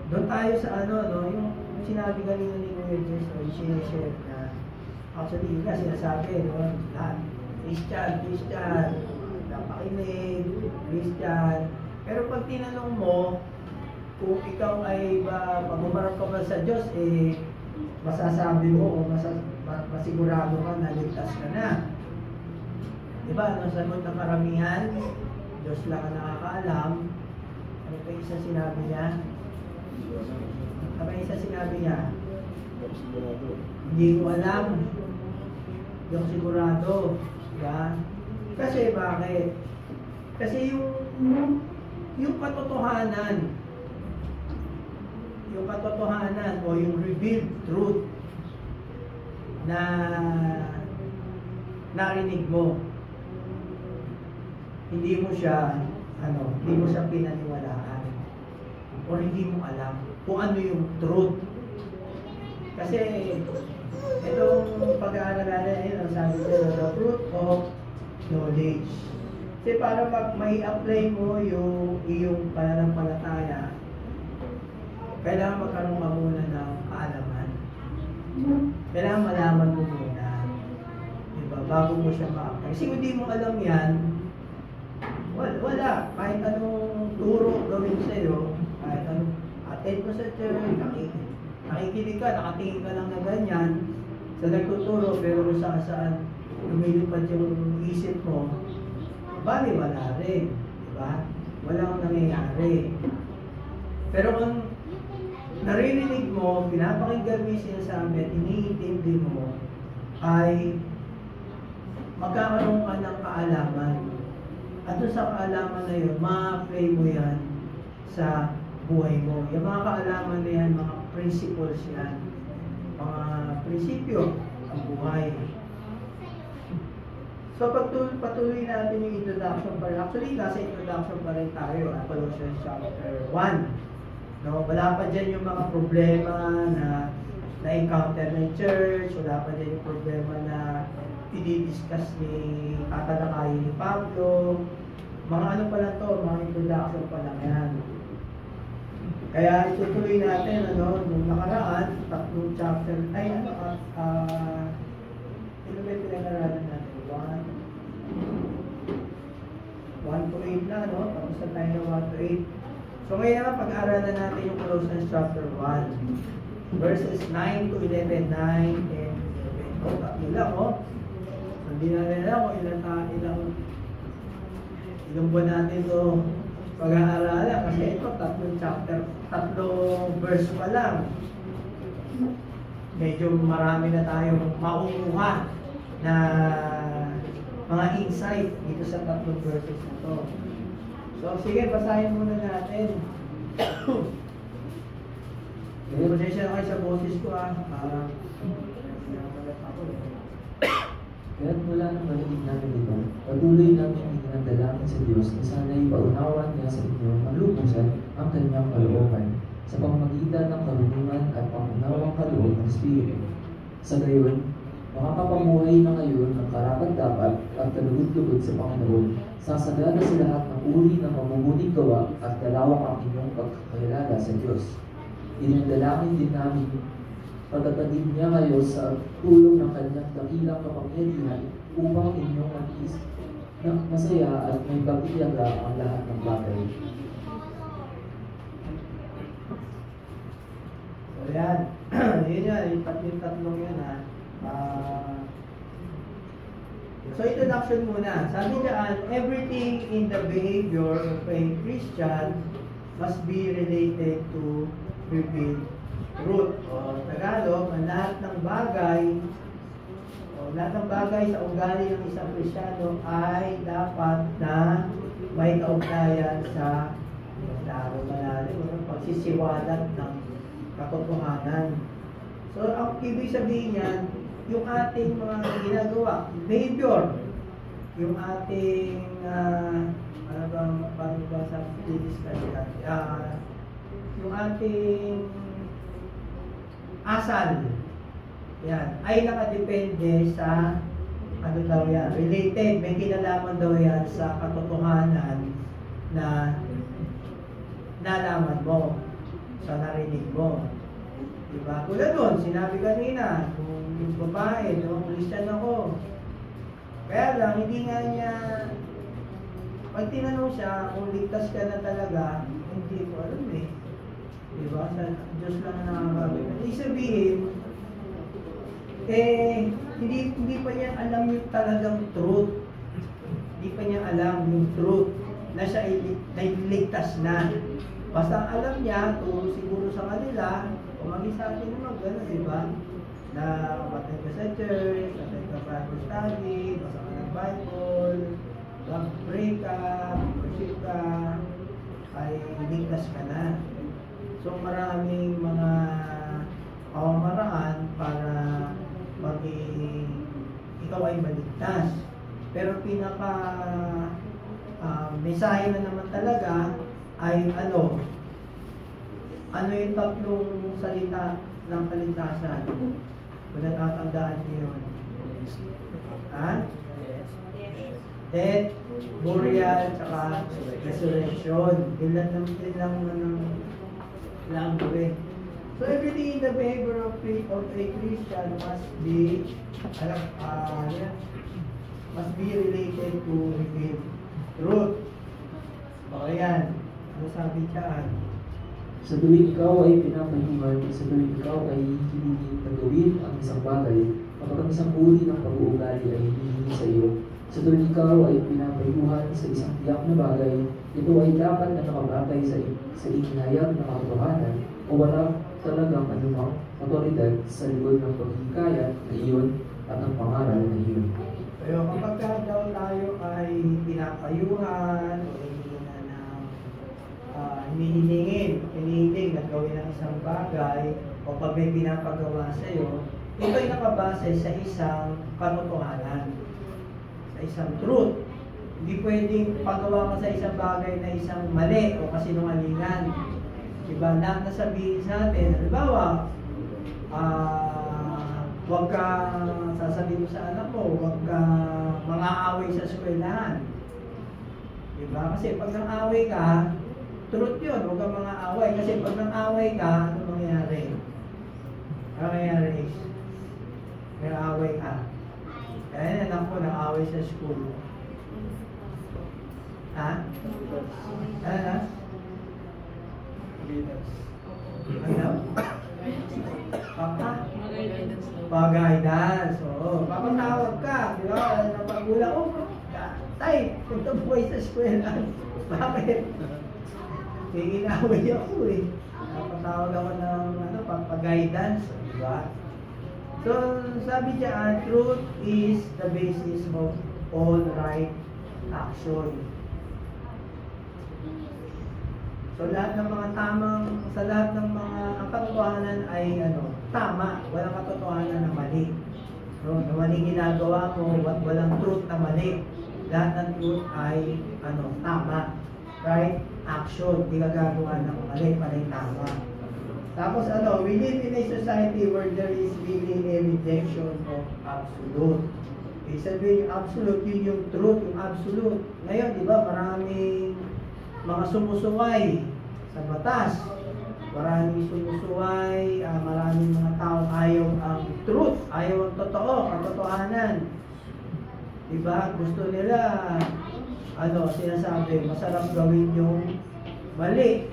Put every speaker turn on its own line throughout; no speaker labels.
doon tayo sa ano, no, yung sinabi kanina ni Kuya Jess, no, yung sinishare na, actually, yun nga sinasabi, no, lahat, Christian, napakinig, Christian, pero pag tinanong mo, kung ikaw ay pag-umarap ka ba sa Diyos, eh, masasabi mo o masigurado ka na ligtas ka na. Diba, ano sagot ng karamihan? Diyos lang ang nakakaalam. Ano pa isa sinabi niya? Ano pa isa sinabi niya? Hindi ko alam. Hindi ko sigurado. Diba? Kasi bakit? Kasi yung katotohanan o yung revealed truth na narinig mo, hindi mo siya pinaniwalaan o hindi mo alam kung ano yung truth. Kasi itong pag-aaral natin, ang sabi ko, the fruit of knowledge. Kasi para pag may apply mo yung iyong pananampalataya, kailangan magkaroon ka muna ng kaalaman. Kailangan malaman mo muna. Diba? Bago mo siya ma-apply. Kasi kung di mo alam yan, wala. Kahit anong turo gawin sa'yo, kahit anong attend mo sa church, nakikinig ka, nakatingin ka lang na ganyan, sa nagtuturo, pero kung saan lumilipad yung isip mo, bali wala rin. Diba? Walang nangyayari. Pero kung naririnig mo, pinapakinggan mo yung sinasabi at iniintindi mo, ay magkakaroon ka ng kaalaman. At doon sa kaalaman na yun, ma-apply mo yan sa buhay mo. Yung mga kaalaman na yan, mga principles yan, mga prinsipyo ang buhay. So patuloy natin yung introduction pa rin. Actually, nasa introduction pa rin tayo, Colossians chapter 1. No, wala pa dyan yung mga problema na na-encounter ng church, wala pa dyan yung problema na i-discuss ni tatalakayin ni Pablo. Mga ano pa lang to, mga introduction pa lang yan. Kaya itutuloy natin, nung nakaraan, tatlong chapter, ilan ba yung pinag-aralan natin? 1 to 8 na, no? Tapos na tayo ng 1 to 8. So ngayon naman, pag-aaralan natin yung Colossians chapter 1, verses 9 to 11, 9 and 11. Tatlo lang, Hindi na rin alam kung ilang buwan natin ito pag-aaralan. Kasi ito, tatlong verse pa lang. Medyo marami na tayong makukuha na mga insight dito sa tatlong verses na ito. So, sige, basahin muna natin. Pasensya na kayo sa boses ko,
Kaya't mula nang marinig namin ito, patuloy namin itinadalangin sa Diyos na sana'y paunawan niya sa inyo malubusan ang kanyang kalooban sa pamamagitan ng karunungan at pangunawang kaloob ng Espiritu. Sa gayon, makakapamuhay na ngayon ng karapat-dapat at kalugod-lugod sa Panginoon, sasagana sa lahat ng uri ng mabubuting gawa at kalawak ang inyong pagkakilala sa Diyos. Dinadalangin din namin pagtatagin niya kayo sa tulong ng kanyang dakilang kapangyarihan upang inyong mag-is ng masaya at may pagtiyaga ang lahat ng bagay.
So yan, yun yan, yung tatlong yun So introduction muna. Sabi niyan, everything in the behavior of a Christian must be related to revealed truth. O Tagalog, ang lahat ng bagay sa ugali ng isang Kristiyano ay dapat na may kaugnayan sa malalim pagsisiwalat ng katotohanan. So ang ibig sabihin niyan, yung ating mga ginagawa, behavior, yung ating paano ba sa discuss yung ating asal, yan, ay nakadepende sa related, may kinalaman daw yan sa katotohanan na nalaman mo. sa narinig mo. Diba? Tulad doon, sinabi kanina, yung babae, Christian ako. Kaya lang, hindi nga niya, pag tinanong siya kung ligtas ka na talaga, hindi ko alam eh. Diba? Sa Diyos lang na nakakabit. Ibig sabihin, hindi pa niya alam yung talagang truth. Hindi pa niya alam yung truth na siya ay ligtas na. Basta alam niya, kung siguro sa kanila, o maging sa atin naman, gano'n, di ba? Na patay ka sa church, patay ka Bible study, basa ka ng Bible, pray ka, worship ka, ay ligtas ka na. So maraming mga pamamaraan para maging ikaw ay maligtas. Pero pinaka mensahe na naman talaga ay ano yung tatlong salita ng kaligtasan? Kung natatandaan niyo yun. Ha? Death, burial, saka resurrection. Ilan lang gawin. So everything in the behavior of a Christian must be related to reveal truth. O yan. Ano sabi dyan?
Sa tuwing ikaw ay pinapayungan, sa tuwing ikaw ay hinihingi na gawin ang isang bagay, kapag ang isang uri ng pag-uugali ay hinihingi sa iyo, sa tuwing ikaw ay pinapayuhan sa isang tiyak na bagay, ito ay dapat na nakabatay sa ikinayang na katotohanan o wala talagang anumang otoridad sa likod ng paghihikayat na iyon at ang pangaral na iyon.
Pero kapag daw tayo ay pinapayuhan o hinihiling na gawin ng isang bagay o pag may pinapagawa sa iyo, ito ay nakabase sa isang katotohanan, sa isang truth. Hindi pwedeng pagawa ka sa isang bagay na isang mali o kasinungalingan. Diba? Lahat na sabihin sa atin, halimbawa, huwag ka sasabihin mo sa anak mo, huwag ka mang-aaway sa eskwelahan. Diba? Kasi pag nang-aaway ka, truth yun, huwag kang mga away. Kasi pag nang-away ka, ano mangyayari? Ano mangyayari is, may away ka. Kaya anak ko nang-away sa school. Ha? Ano? Ano? Papa? Pag-guidance. Oo. Papatawag ka. Di ba? Napagula ko. Tay, punta buhay sa eskwela. Bakit? Inaway ako eh. Napatawag ako ng pag-guidance. Diba? So, sabi diyan, truth is the basis of all right action. So, lahat ng mga sa lahat ng mga, ang katotohanan ay tama. Walang katotohanan na mali. So, na maling ginagawa mo, walang truth na mali. Lahat ng truth ay tama. Right? Action. Di ka gagawa ng mali tama. Tapos we live in a society where there is really a rejection of absolute. Ibig sabihin yung absolute, yun yung truth, yung absolute. Ngayon, di ba, maraming mga sumusuway sa batas. Maraming sumusuway, maraming mga tao ayaw ang truth, ayaw ang totoo, katotohanan. Di ba? Gusto nila, sinasabi, masarap gawin yung mali.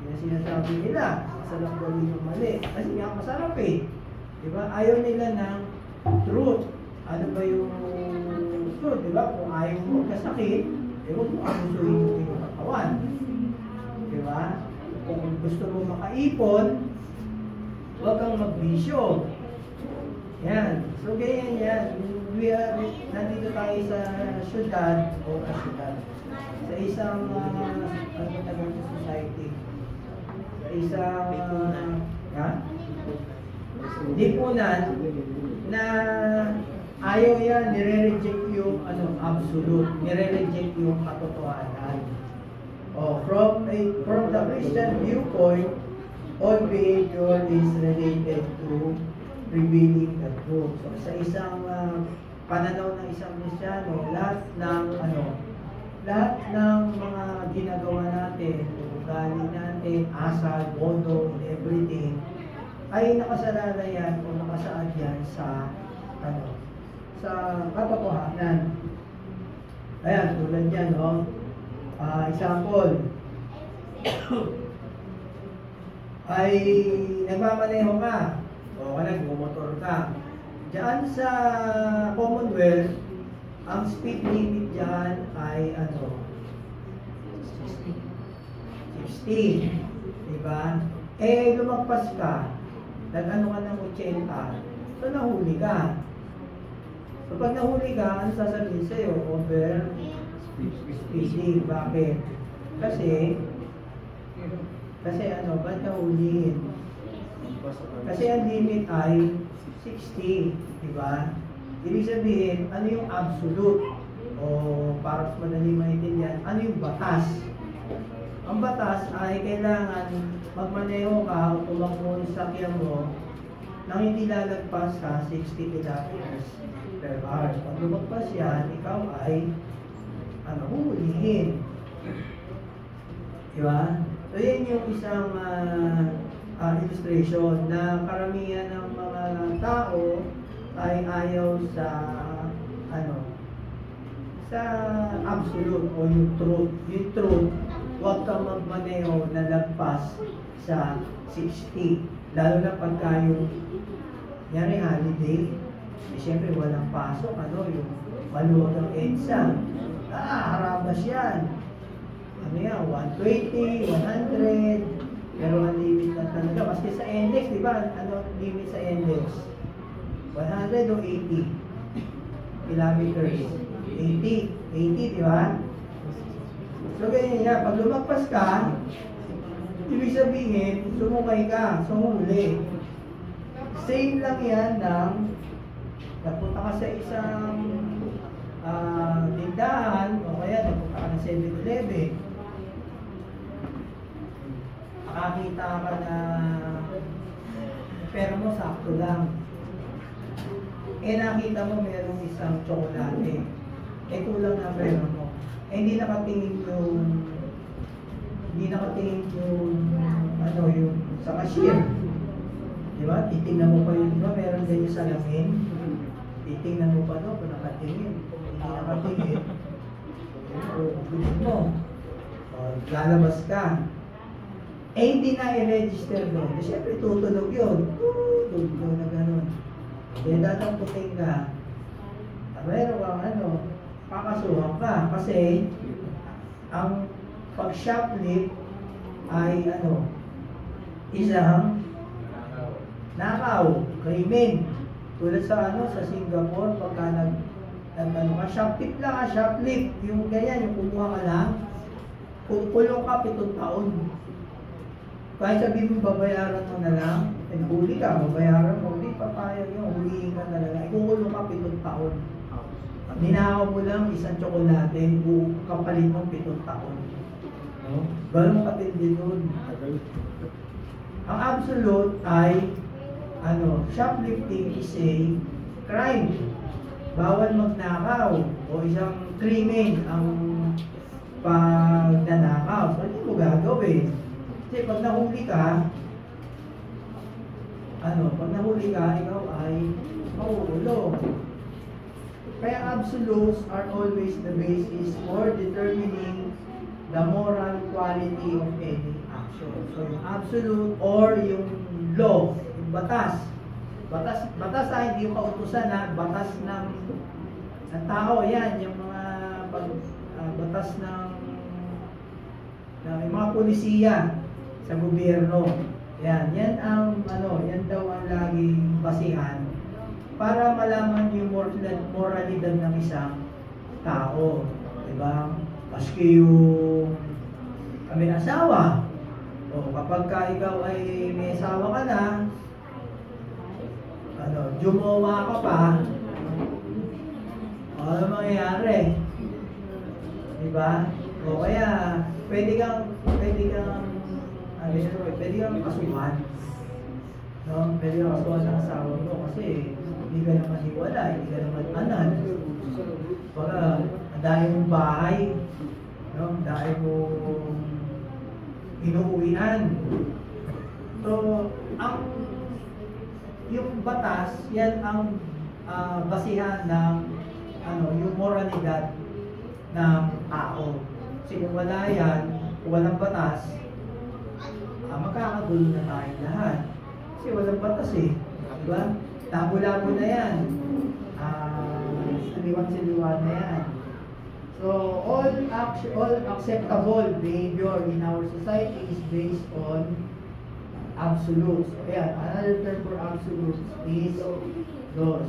Yan sinasabi nila, masarap gawin yung mali. Kasi nga masarap eh. Diba? Ayaw nila ng truth. Ano ba yung truth? Diba? Kung ayaw mo magkasakit, huwag mo abusuhin yung iyong katawan. Diba? Kung gusto mo makaipon, huwag kang magbisyo. Yan. So, ganyan yan. Nandito tayo sa syudad sa isang society, sa isang lipunan na ayaw yan, nire-reject yung absolute, nire-reject yung katotohanan. From the Christian viewpoint, all behavior is related to revealing the truth. So, sa isang pananaw ng isang Kristyano, lahat ng mga ginagawa natin, ugali natin, asal, bodo, and everything, ay nakasalalay yan o nakasaad yan sa sa katotohanan. Ayan, tulad yan, no? Example, ay nagmamaneho ka, o nagmumotor ka. Diyan sa Commonwealth, ang speed limit diyan ay 60. Diba? Eh, lumagpas ka, nag-ano ka ng 80, so nahuli ka. So pag nahuli ka, ano sasabihin sa'yo? Over speeding. Bakit? Kasi ba't nahulihin? Kasi ang limit ay 60, diba? Ibig sabihin, ano yung absolute? O para mas madali maintindihan, ano yung batas? Ang batas ay kailangan magmaneho ka o tumakbo ng sakyan mo nang hindi lalagpas sa 60 kilometers per hour. Pag lumagpas yan, ikaw ay huhulihin. Diba? So yan yung isang illustration na karamihan ng mga tao ay ayaw sa sa absolute o yung truth. Yung truth, huwag kang magmaneho na lagpas sa 60. Lalo na pagka yung yari holiday, siyempre walang pasok, yung maluwag ang EDSA. Harabas yan. 120, 100, pero ang limit na talaga. Maski sa index, di ba? Ano limit sa index? 100 o 80 kilometers. 80, di ba? So, ganyan yan. Pag lumagpas ka, ibig sabihin, sumukay ka, sumuli. Same lang yan ng napunta ka sa isang tindahan, o kaya napunta ka ng 7-Eleven. Nakakita ka na pera mo sakto lang. Nakita mo merong isang tsokolate. Kulang na pera mo. Hindi nakatingin yung yung sa cashier. Diba? Titingnan mo pa yun, diba? Meron din yung salamin. Titingnan mo pa kung nakatingin. Kung hindi nakatingin, mo. Lalabas ka. Hindi na i-register doon. Siyempre, tutunog yun. Tutunog na gano'n. Datamputin ka. Meron kang kakasuhan ka. Kasi, ang pag-shoplift ay isang nakaw, krimen. Tulad sa sa Singapore, pagka shoplift lang, shoplift. Yung ganyan, yung kumuha ka lang, kulong ka 7 taon. Kahit sabihin mo, babayaran mo na lang, huli ka, babayaran mo, hindi papayag yun, hulihin ka talaga. Ikukulong ka 7 taon. Ninakaw mo lang isang tsokolate, kapalit mo 7 taon. Ganun katindi nun. Ang absolute ay, shoplifting is a crime. Bawal magnakaw o isang krimen ang pagnanakaw. So, hindi mo gagawin. Kasi pag nahuli ka, ikaw ay mahuhulog. Kaya absolutes are always the basis for determining the moral quality of any action. So, yung absolute or yung law, yung batas. Batas ay hindi yung kautusan batas ng tao. Yan, yung mga batas ng yung mga pulisiya sa gobyerno. Yan yan daw ang laging basihan para malaman yung moralidad ng isang tao. Diba? Maski yung may asawa. Kapag ikaw ay may asawa ka na, jumawa ka pa, ano mangyayari? Diba? O kaya, pwede kang kasuhan. Pwede kang kasuhan ng asawa mo kasi hindi ka naman hiwala, hindi ka naman anan. Baka, dahil mong bahay, dahil mong inuuwian. So, yung batas, yan ang basihan ng yung moralidad ng tao. Kasi kung wala yan, kung walang batas, magkakagulo na tayong lahat. Kasi walang batas eh. Diba? Labo-labo na yan. Saliwan-saliwan na yan. So, all acceptable behavior in our society is based on absolutes. So, ayan, another term for absolutes is laws.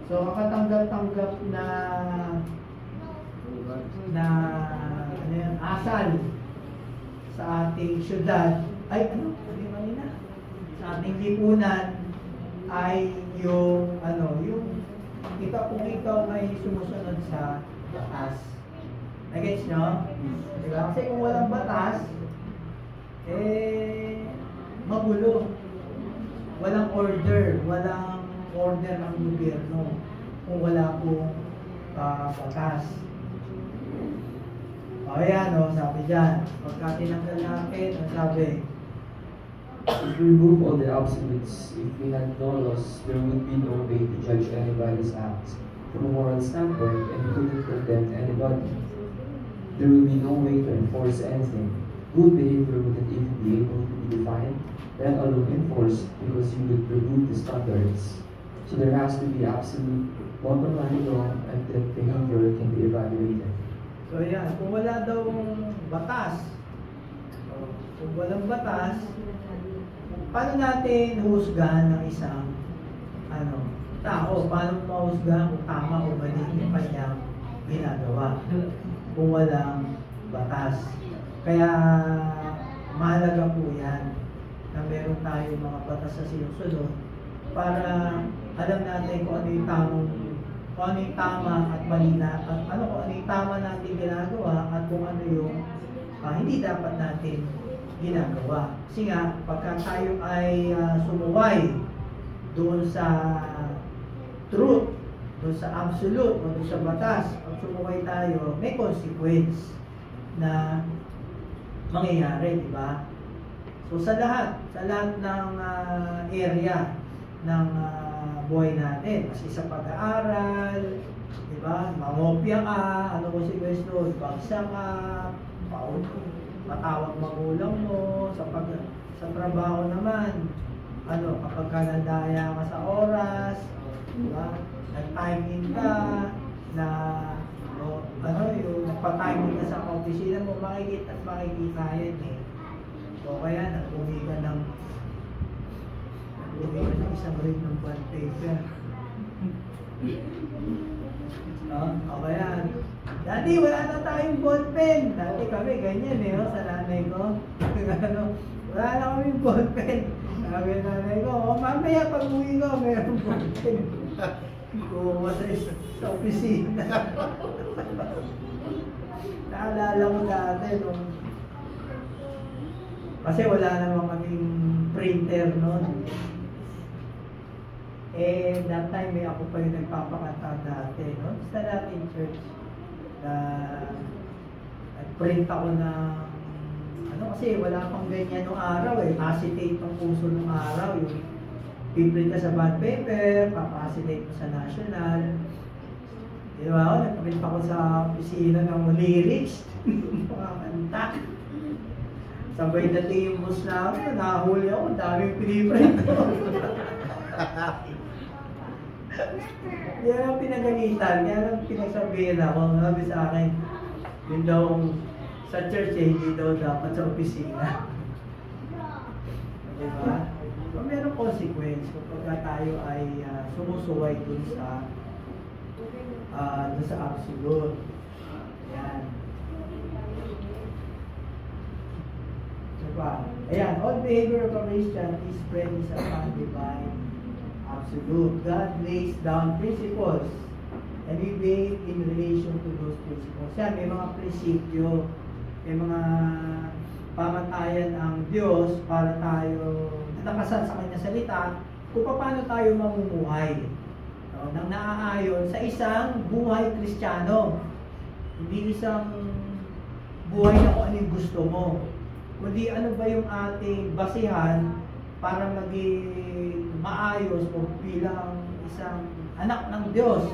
So, makatanggap-tanggap na asal sa ating syudad ay sa ating lipunan ay yung kung ikaw ay sumusunod sa batas. Nag-gets nyo? Diba? Kasi kung walang batas, magulo. Walang order ng gobyerno kung wala pong batas. Ayan, sabi dyan, pagka tinanggal natin, ang sabi,
if we remove all the absolutes, if we had no laws, there would be no way to judge anybody's acts from a moral standpoint and couldn't condemn anybody. There would be no way to enforce anything. Good behavior wouldn't even be able to be defined, let alone enforced, because you would remove the standards. So there has to be absolute bottom line law and then behavior can be evaluated.
So yan, kung wala daw batas, kung walang batas, paano natin husgahan ng isang tao? Paano mahusgahan kung tama o mali yung kanyang ginagawa kung walang batas? Kaya mahalaga po yan na meron tayong mga batas sa sinusunod para alam natin kung ano yung tama at mali na, at kung ano yung tama natin ginagawa at kung ano yung hindi dapat natin ginagawa. Kasi nga, pagka tayo ay sumuway doon sa truth, doon sa absolute, o doon sa batas, pag sumuway tayo, may consequence na mangyayari, di ba? So sa lahat ng area ng buhay natin, kasi sa pag-aaral, di ba? Mangopya ka, ano consequence doon? Bagsa ka, matawag magulang mo, sa trabaho naman, kapag ka nandaya ka sa oras, diba? Nag-time in ka, yung nagpa-time in ka sa opisina mo, makikita yan eh. So kaya nag-uwi ka ng isang rin ng bond paper. Okay yan. Dati wala na tayong ball pen. Dati kami ganyan sa nanay ko. Wala na kaming ball pen. Sabi ng nanay ko, mamaya pag uwi ko, mayroong ball pen. Kuha sa opisina. Naalala ko dati kasi wala naman kaming printer noon. That time ako pa yung nagpapakanta dati, Sa dating church, nag-print ako ng, kasi wala pang ganyan nung araw acetate ang puso nung araw, yung piprint ka sa bond paper, papa-acetate mo sa national. Diba ako, nag-print ako sa opisina ng lyrics, mga kanta. Sabay dating yung bus namin, nahuli ako, daming piniprint ako. Yan ang pinagalitan, yan ang pinagsabihin ako. Sabi sa akin, yun daw sa church hindi daw dapat sa opisina. Diba? So, merong consequence kapag tayo ay sumusuway dun sa absolute. Yan. Diba? Ayan, all behavior of a Christian is premised upon divine absolute. God lays down principles and we behave in relation to those principles. Yan, may mga prinsipyo, may mga pamantayan ang Diyos para tayo natakasan sa Kanya salita kung paano tayo mamumuhay nang naaayon sa isang buhay Kristiyano. Hindi isang buhay na kung ano yung gusto mo. kundi ano ba yung ating basihan para maging maayos o bilang isang anak ng Diyos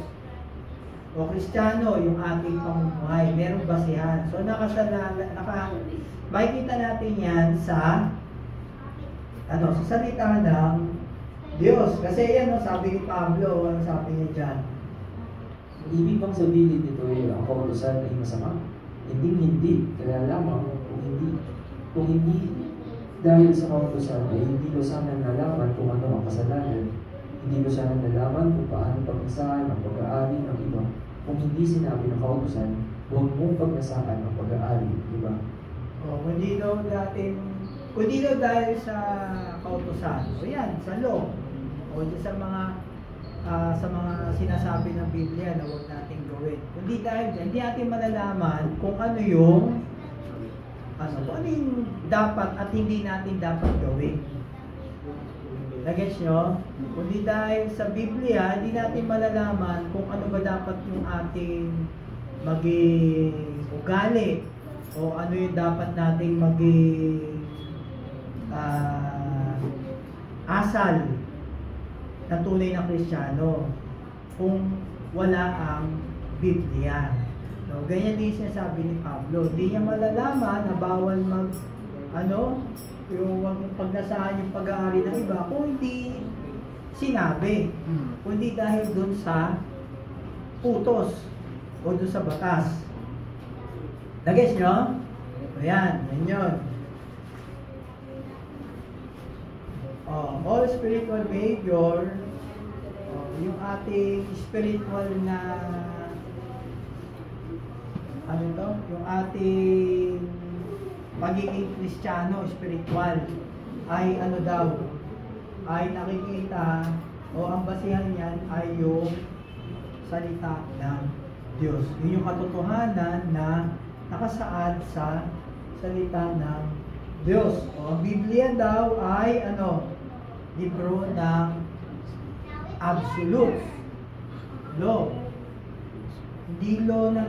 o Kristiyano yung ating pamumuhay. Merong basihan. So makikita natin yan sa sa salita ng Diyos. Kasi yan, sabi ni Pablo, ano sabi niya dyan?
Ibig bang sabihin nito ang kautusan ay masama? Hindi. Kaya lamang kung hindi dahil sa kautusan ay hindi ko sana nalaman kung ano ang kasalanan. Hindi ko sana nalaman kung paano pagnasahan ang pag-aari ng iba. Kung hindi sinabi ng kautusan, huwag mong pagnasahan ang pag-aari, di ba?
Kundi daw dahil sa kautusan. O yan, sa law. O sa mga sinasabi ng Biblia na huwag natin gawin. Kundi dahil dyan, hindi natin malalaman kung ano yung dapat at hindi natin dapat gawin. Nagets nyo? Kundi dahil sa Biblia, hindi natin malalaman kung ano ba dapat yung ating maging ugali o ano yung dapat nating maging asal na tunay na Kristiyano kung wala ang Biblia. No, ganyan din sinasabi ni Pablo. Hindi niya malalaman na bawal yung pagnasahan yung pag-aari ng iba kung hindi sinabi. Kundi dahil dun sa utos o dun sa batas. Nagets nyo? Ayan, yan yun. All spiritual behavior, yung ating spiritual na yung ating pagiging Kristiyano, spiritual, ay ay nakikita o ang basihan niyan ay yung salita ng Diyos. Yun yung katotohanan na nakasaad sa salita ng Diyos. O ang Biblia daw ay libro ng absolute law. Hindi law ng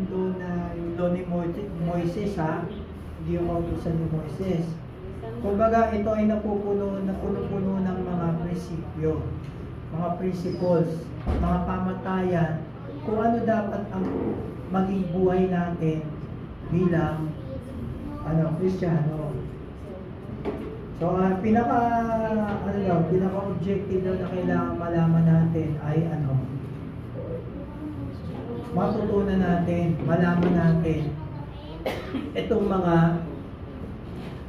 yung law ni Moises, hindi yung kautusan ni Moises. Kumbaga, ito ay napupuno ng mga prinsipyo, mga principles, mga pamatayan, kung ano dapat ang maging buhay natin bilang Kristiyano. So, pinaka-objective daw na kailangan malaman natin ay matutunan natin, malaman natin itong mga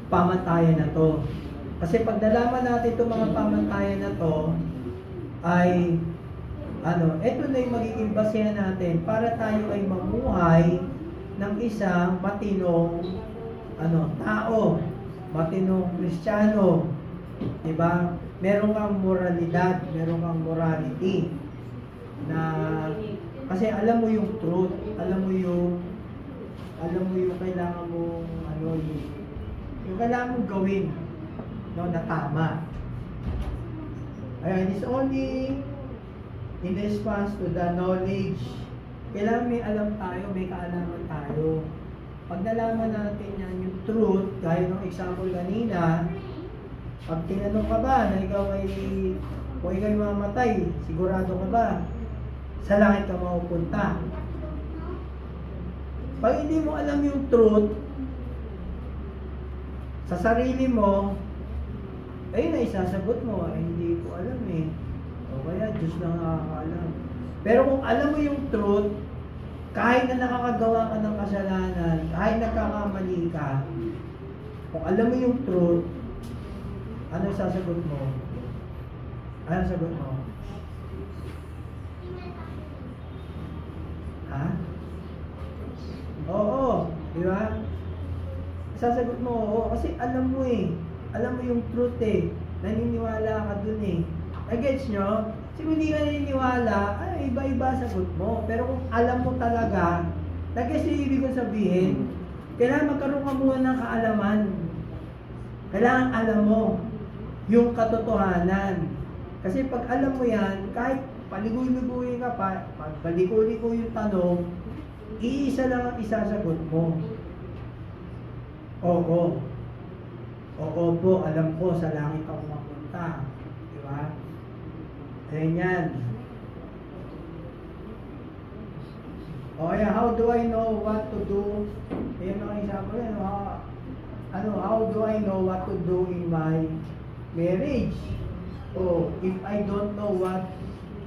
pamantayan na to. Kasi pag nalaman natin itong mga pamantayan na to, ay ito na yung magiging basehan natin para tayo ay mamuhay ng isang matinong tao, matinong Kristiyano. Diba? Meron kang moralidad, meron kang morality na kasi alam mo yung truth, alam mo yung kailangan mo yung kailangan mong gawin na tama. Ayan, it's only in response to the knowledge. Kailangan may alam tayo, may kaalaman tayo. Pag nalaman natin yan, yung truth, gaya ng example kanina, pag tinanong ka ba na kung ikaw ay mamatay, sigurado ka ba sa langit ka mapupunta? Pag hindi mo alam yung truth sa sarili mo, ayun na isasagot mo, hindi ko alam o kaya Diyos lang nakakaalam. Pero kung alam mo yung truth, kahit na nakakagawa ka ng kasalanan, kahit nagkakamali ka, kung alam mo yung truth, ano sasagot mo? Ano sagot mo? Ha? Oo, di ba? Sasagot mo, oo, kasi alam mo alam mo yung truth naniniwala ka dun Nagets nyo? Kasi kung hindi ka naniniwala, ay iba-iba sagot mo. Pero kung alam mo talaga, nagets yung ibig kong sabihin, kailangan magkaroon ka muna ng kaalaman. Kailangan alam mo yung katotohanan. Kasi pag alam mo yan, kahit paligoy-ligoy ka pa, pag paliko-liko yung tanong, iisa lang ang isasagot mo. Oo. Oo po, alam ko sa langit ako mapunta. Di ba? Ganyan. O kaya, how do I know what to do? Ayan ang example yan. How do I know what to do in my marriage? O, if I don't know what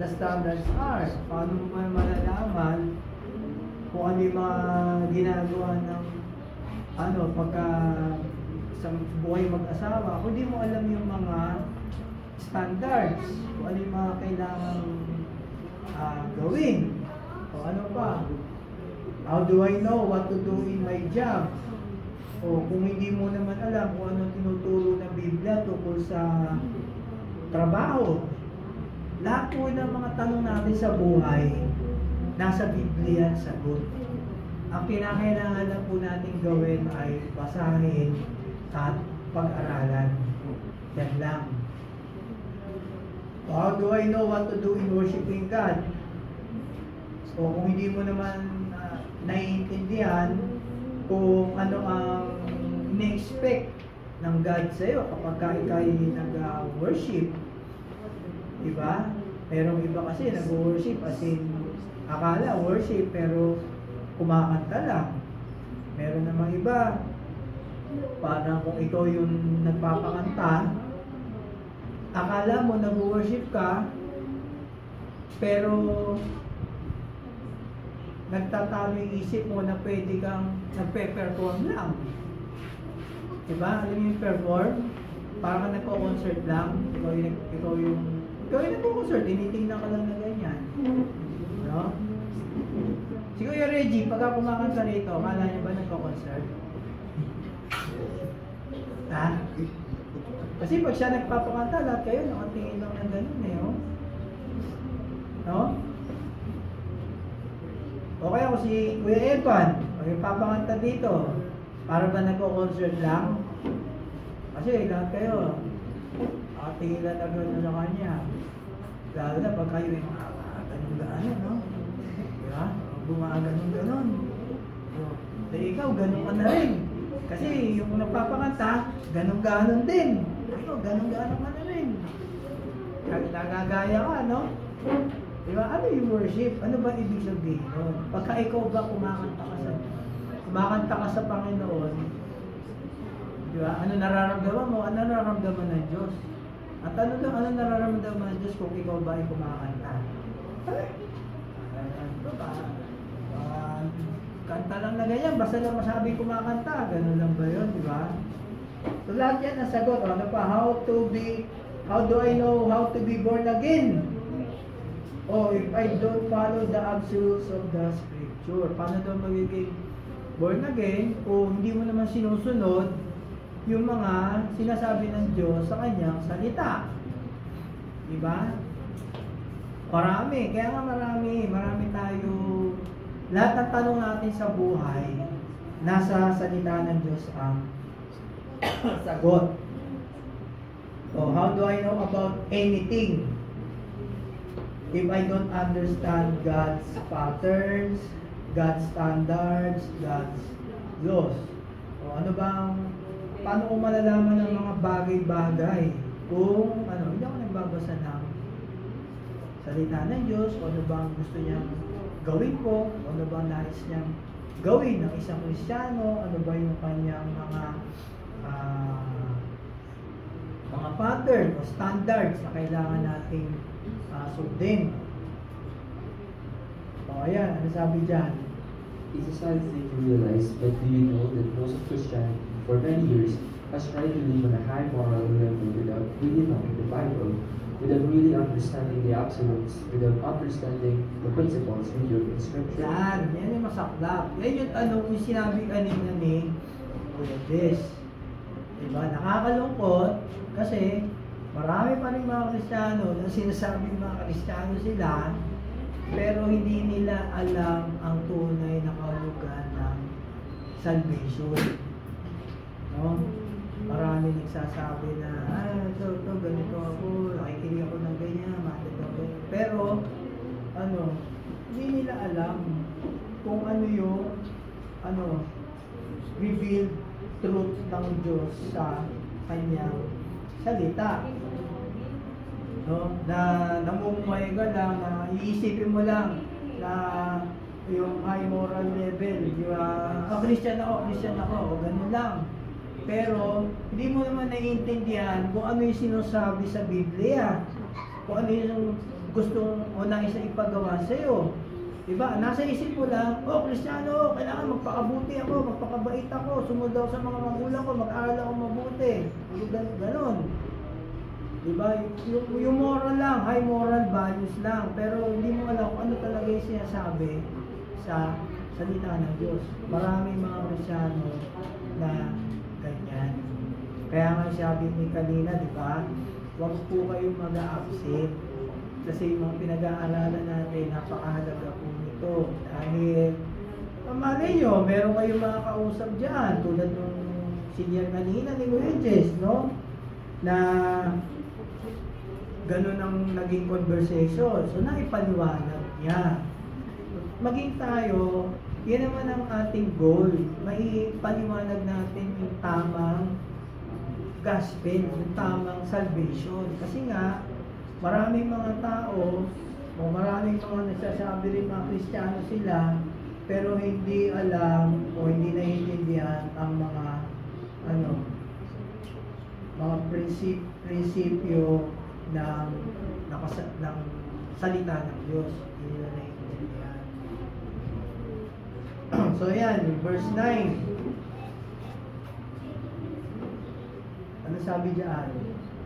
the standards are, paano mo malalaman kung ano yung mga ginagawa ng pagka sa buhay mag-asawa, kung di mo alam yung mga standards, kung ano yung mga kailangan gawin, o ano pa, how do I know what to do in my job? O kung hindi mo naman alam kung ano tinuturo ng Biblia tungkol sa trabaho, lahat po ng mga tanong natin sa buhay, nasa Biblia sagot. Ang kinakailangan lang po natin gawin ay basahin at pag-aralan. Yan lang. So, how do I know what to do in worshiping God? So, kung hindi mo naman naiintindihan kung ano ang in-expect ng God sa'yo kapag ikay nag-worship, diba? Merong iba kasi nag-worship as in akala worship pero kumakanta lang. Meron namang iba parang kung ikaw yung nagpapakanta, akala mo nag-worship ka pero nagtatalo yung isip mo na pwede kang nagpe-perform lang. Diba? Alam mo yung perform? Parang nagpo-concert lang. Ikaw yung nagpo-concert, tinitingnan ka lang na ganyan. No? Si Kuya Reggie, pagka kumakanta rito, akala niya ba nagpo-concert? Ha? Kasi pag siya nagpapakanta, lahat kayo nakatingin lang ng ganun eh. Oh. No? O kaya kung si Kuya Evan, pag ipapakanta dito, para ba nagpo-concert lang? Kasi lahat kayo, nakatingin lang agad na sa kanya. Lalo na pag kayo yung ganun, no? Diba? Gumaganon-ganon. So, ikaw, ganun ka na rin. Kasi yung nagpapakanta, ganun-ganon din. Ikaw, ganun-ganon ka na rin. Nagagaya ka, no? Diba? Ano yung worship? Ano ba ibig sabihin nun? Pagka ikaw ba kumakanta ka sa Panginoon, diba? Ano nararamdaman mo? Ano nararamdaman ng Diyos? At ano nararamdaman ng Diyos kung ikaw ba ay kumakanta? Ano ba? Kanta lang na ganyan, basta lang masabi kumakanta, gano'n lang ba yun, di ba? So lahat yan nasagot. Ano pa? How do I know how to be born again? Oh, if I don't follow the absolutes of the scripture. Paano daw magiging born again kung hindi mo naman sinusunod yung mga sinasabi ng Diyos sa kanyang salita? Di ba? Marami. Kaya nga marami tayo. Lahat ng tanong natin sa buhay, nasa salita ng Diyos ang sagot. So, how do I know about anything? If I don't understand God's patterns, God's standards, God's laws. O paano ko malalaman ng mga bagay-bagay kung hindi ako nagbabasa ng salita ng Diyos, o ano bang gusto niyang gawin ko, o ano bang nais niyang gawin ng isang Kristiyano, ano ba yung kanyang mga pattern o standards na kailangan nating sundin. O ayan, ano sabi dyan?
It's a sad thing to realize, but do you know that most of Christianity for many years has tried to live on a high moral level without really knowing the Bible, without really understanding the absolutes, without understanding the principles revealed in Scripture?
Yan yung masaklap. Yan yung sinabi kanina ni Kuya Des. Diba? Nakakalungkot kasi marami pa rin mga Kristiyano na sinasabing mga Kristiyano sila, pero hindi nila alam ang tunay na kahulugan ng salvation. No? Marami nagsasabi na, ito, ganito ako, nakikinig ako ng ganyan, matik ako ganyan. Pero, hindi nila alam kung ano yung, revealed truth ng Diyos sa kanyang salita. No? Na namumuhay ka lang, na iisipin mo lang na yung high moral level, Christian ako, o ganun lang. Pero, hindi mo naman naiintindihan kung ano yung sinasabi sa Biblia, kung ano yung gustong o nais na ipagawa sa'yo. Diba? Nasa isip mo lang, Kristiyano, kailangan magpakabuti ako, magpakabait ako, sumunod ako sa mga magulang ko, mag-aaral ako mabuti. Ganon. Diba? Yung moral lang, high moral values lang, pero hindi mo alam kung ano talaga yung sinasabi sa salita ng Diyos. Maraming mga Kristiyano na ganyan. Kaya nga sabi ni kanina, diba? Huwag po kayong mag-a-absent. Kasi yung mga pinag-aaralan natin, napakahalaga po nito. Dahil, malay nyo, meron kayong mga kausap dyan, tulad ng senior kanina ni Wedges, no? Na ganun ang naging conversation. So, naipaliwanag niya. Maging tayo, yan naman ang ating goal. Maipaliwanag natin yung tamang gospel, yung tamang salvation. Kasi nga, maraming mga tao, o maraming mga nagsasabi rin mga Kristiyano sila, pero hindi alam o hindi naiintindihan ang mga mga prinsipyo ng salita ng Diyos. Hindi nila naiintindihan. So yan, verse 9. Ano sabi diyan?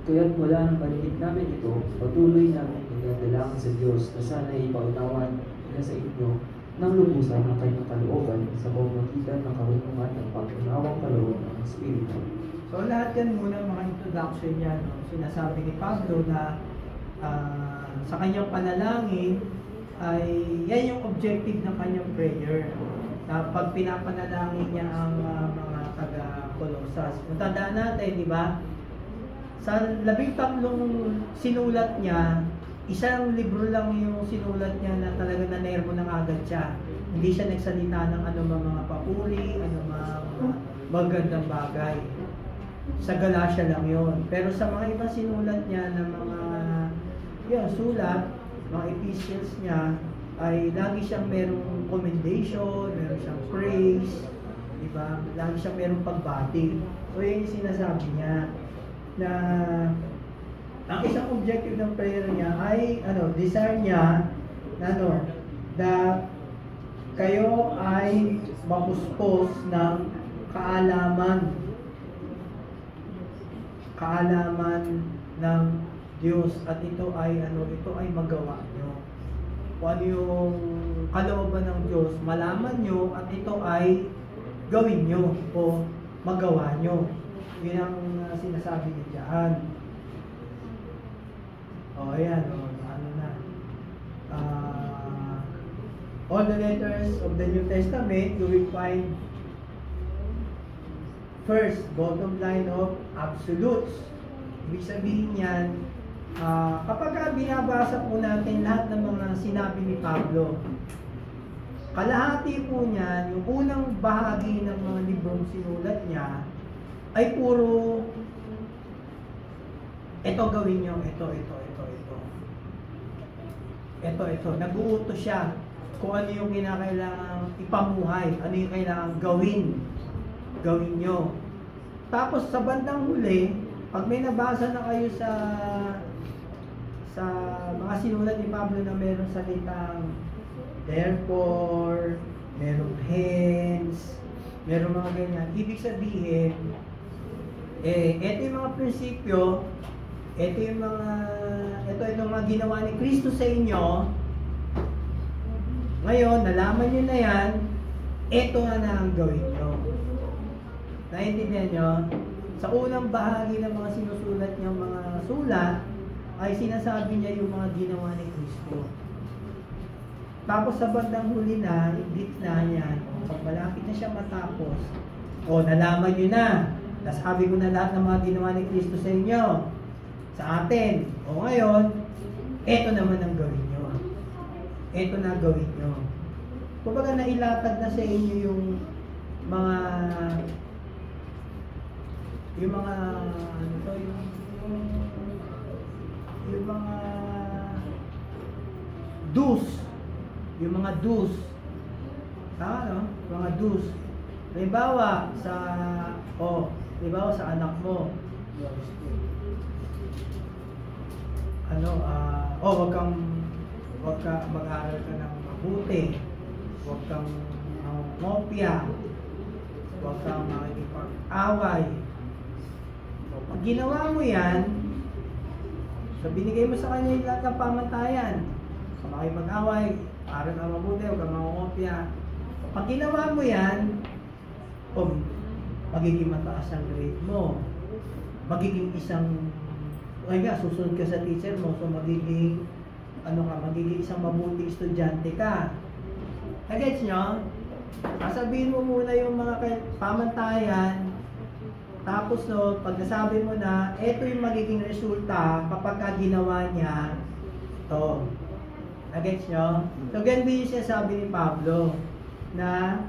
Kaya't mula ng paninig namin ito, patuloy namin pinadalangin sa Diyos na sana'y ipaunawan nila sa inyo ng lubusan ng kanyang kalooban sa pamamagitan ng karunungan at pag-unawang kalooban ng Espiritu.
So lahat yan muna mga introduction niya, no? Sinasabi ni Pablo na sa kanyang panalangin ay yan yung objective ng kanyang prayer. Na pag pinapanalangin niya ang mga taga-Colosas. Kung tandaan natin, di ba? Sa 13 sinulat niya, isang libro lang yung sinulat niya na talaga na-nermo ng agad siya. Hindi siya nagsalita ng mga papuri, mga magandang bagay. Sa Galatia lang yon. Pero sa mga ibang sinulat niya na mga sulat, mga epistles niya, ay lagi siyang merong commendation, meron siyang praise, diba? Lagi siyang merong pagbati. So yun yung sinasabi niya na ang isang objective ng prayer niya ay desire niya na that kayo ay mapuspos ng kaalaman ng Diyos at ito ay magawa nyo. Kung ano yung kalooban ng Diyos, malaman nyo at ito ay gawin nyo o magawa nyo. Yun ang sinasabi niya dyan. Ayan, all the letters of the New Testament, you will find first, bottom line of absolutes. Ibig sabihin yan, kapag binabasa po natin lahat ng mga sinabi ni Pablo, kalahati po niyan, yung unang bahagi ng mga librong sinulat niya, ay puro ito gawin nyo, ito. Nag-uutos siya kung ano yung kinakailangan ipamuhay, ano yung kailangan gawin nyo. Tapos sa bandang huli, pag may nabasa na kayo sa mga sinulat ni Pablo na meron salitang therefore, meron hence, meron mga ganyan, ibig sabihin, ito yung mga prinsipyo, ito yung mga ginawa ni Kristo sa inyo. Ngayon, nalaman nyo na yan, ito na ang gawin nyo. Naintindihan nyo? Sa unang bahagi ng mga sinusulat niyang mga sulat, ay sinasabi niya yung mga ginawa ni Kristo. Tapos sa bandang huli na, gitna niya, pag malapit na siya matapos, nalaman nyo na, nasabi ko na lahat ng mga ginawa ni Kristo sa inyo, sa atin. Ngayon, eto naman ang gawin nyo. Eto na gawin nyo. Kumbaga nailatag na sa inyo yung mga yung mga, ano to, yung mga do's, yung mga do's, tama no? Mga do's. Halimbawa sa anak mo, wag ka mag-aaral ka ng mabuti, wag kang mangongopya, wag kang makikipag-away. Pag ginawa mo yan, so binigay mo sa kanya yung lahat ng pamantayan. Sa makipag-away, aral ka mabuti, wag kang mangongopya. Pag ginawa mo yan, magiging mataas ang grade mo. Magiging susunod ka sa teacher mo, so magiging isang mabuti estudyante ka. Nagets nyo? Sasabihin mo muna yung mga pamantayan, tapos pag nasabi mo na, eto yung magiging resulta kapag ginawa niya to. Nagets nyo? So, ganun yung sinasabi ni Pablo na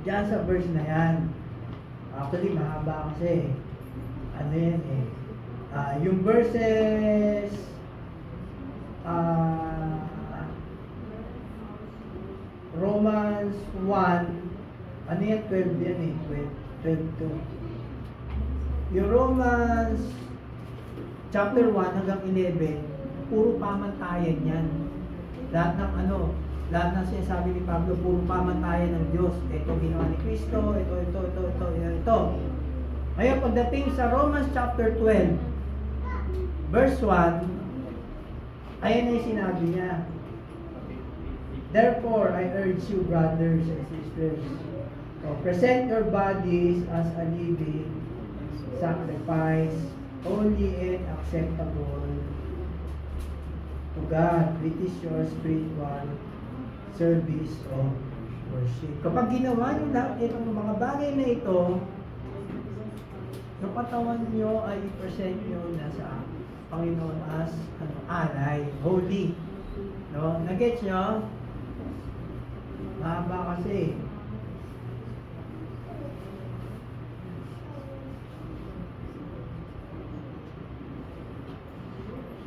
diyan sa verse na yan. Actually, mahaba kasi. Ano yan eh. Yung verses Romans 1, ano yan? 12 yan eh. 12 yung Romans chapter 1 hanggang 11, puro pamantayan yan. Lahat ng sinasabi ni Pablo, puro pamantayan ng Diyos. Ito ginawa ni Kristo, ito. Ngayon, pagdating sa Romans chapter 12, verse 1, ayan na yung sinabi niya. Therefore, I urge you, brothers and sisters, present your bodies as a living sacrifice, holy and acceptable to God, which is your spiritual service of worship. Kapag ginawa niyo lahat itong mga bagay na ito, yung katawan niyo ay i-present niyo na sa Panginoon as alay, holy. No? Nagets niyo? Mahaba kasi.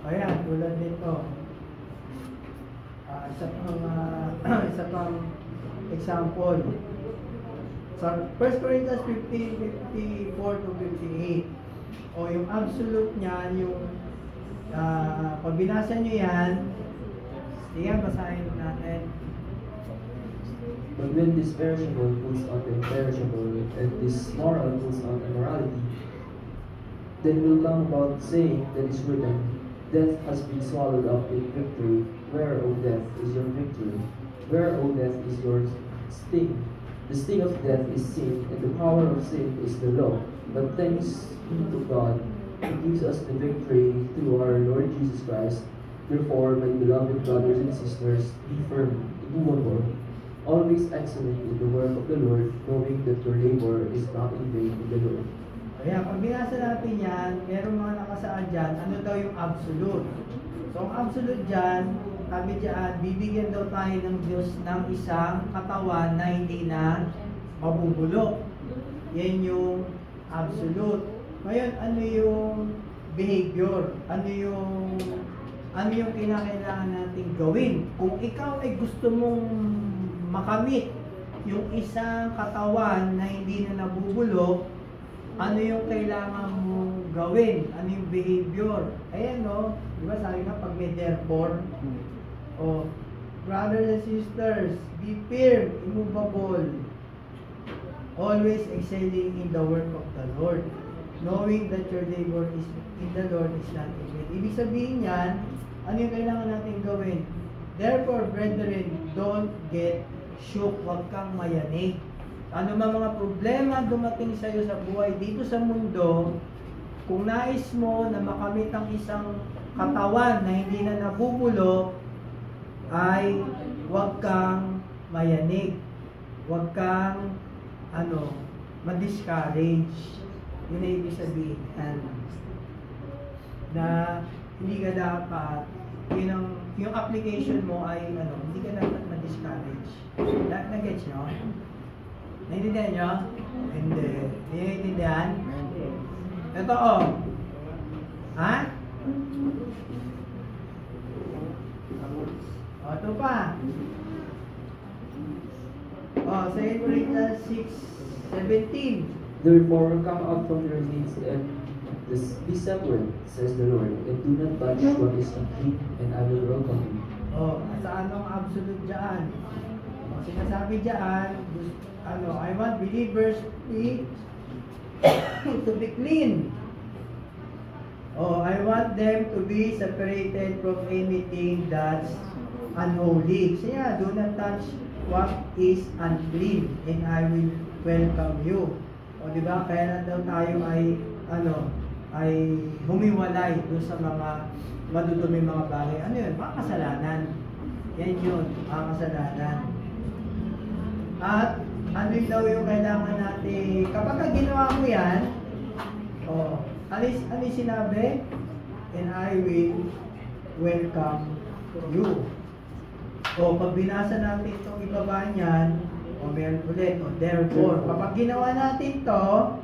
Ayan, tulad nito. Isa pang example. Sa 1 Corinthians 15:54 to 58. O yung absolute niyan, yung pag binasa nyo yan, basahin natin.
But when this perishable puts on the imperishable, and this moral puts on immorality, then will come about saying that is written, death has been swallowed up in victory. Where, O death, is your victory? Where, O death, is your sting? The sting of death is sin, and the power of sin is the law. But thanks be to God, who gives us the victory through our Lord Jesus Christ. Therefore, my beloved brothers and sisters, be firm, immovable, always excellent in the work of the Lord, knowing that your labor is not in vain in the Lord.
Kaya pag binasa natin yan, meron mga nakasaad dyan, ano daw yung absolute? So, ang absolute dyan, sabi dyan, bibigyan daw tayo ng Diyos ng isang katawan na hindi na mabubulok. Yan yung absolute. Ngayon, ano yung behavior? Ano yung kinakailangan nating gawin? Kung ikaw ay gusto mong makamit yung isang katawan na hindi na nabubulok, ano yung kailangan mong gawin? Ano yung behavior? Ayan no, di ba sabi nga pag may therefore, brothers and sisters, be firm, immovable, always excelling in the work of the Lord, knowing that your labor is in the Lord is not in vain. Ibig sabihin yan, ano yung kailangan natin gawin? Therefore, brethren, don't get shook, huwag kang mayanig. Ano mga problema dumating sa iyo sa buhay dito sa mundo, kung nais mo na makamit ang isang katawan na hindi na nabubulok, ay huwag kang mayanig. Huwag kang ma-discourage. Yun ay ibig sabihin na hindi ka dapat, yung application mo ay hindi ka dapat ma-discourage. Na-gets nyo? Naintindihan nyo? Hindi. Hindi naintindihan? Ito oh. Ha? O, ito pa. O, 2 Corinthians 6:17.
Therefore, come out from your midst and be separate, says the Lord, and do not touch what is unclean, and I will welcome you.
O, saan ang absolute dyan? O, sinasabi dyan, I want believers to be clean. Oh, I want them to be separated from anything that's unholy. So yeah, do not touch what is unclean, and I will welcome you. O di ba? Kaya na daw tayo ay humiwalay doon sa mga madudumi mga bagay. Ano yun? Mga kasalanan. Yan yun, mga kasalanan. At ano daw yung kailangan natin, kapag ginawa mo yan, ano sinabi? And I will welcome you. O pag binasa natin itong ibaba niyan, meron ulit, therefore, kapag ginawa natin to,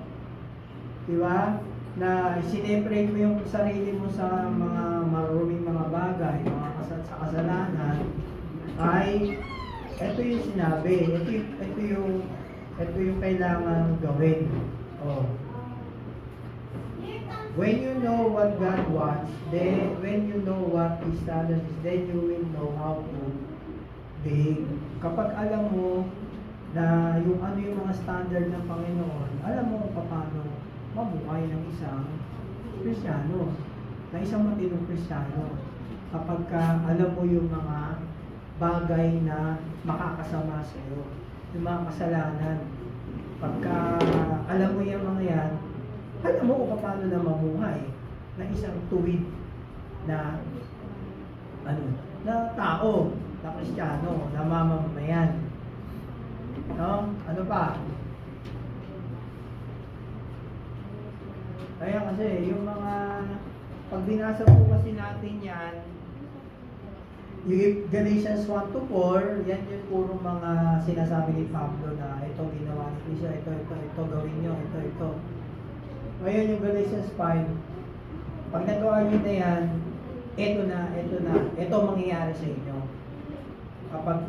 di ba, na sineparate mo yung sarili mo sa mga maruming mga bagay, sa kasalanan, ay ito yung sinabi, ito yung kailangan gawin. When you know what God wants, then when you know what His standards is, then you will know how to behave. Kapag alam mo na yung mga standard ng Panginoon, alam mo kung paano mabuhay ng isang Kristiyano, na isang matinong Kristiyano. Kapag alam mo yung mga bagay na makakasama sa iyo, yung mga kasalanan, pagka alam mo yung mga yan, alam mo kung paano na mamuhay ng isang tuwid na na tao, na Kristiyano, na mamamayan. No? Ano pa? Kaya kasi yung mga pag binasa po kasi natin yan, yung Galatians 1-4, yan yung puro mga sinasabi ni Pablo na ito ginawa ni Cristo, ito gawin nyo, ito. Ngayon yung Galatians 5, pag nagawa nyo na yan, ito mangyayari sa inyo. Kapag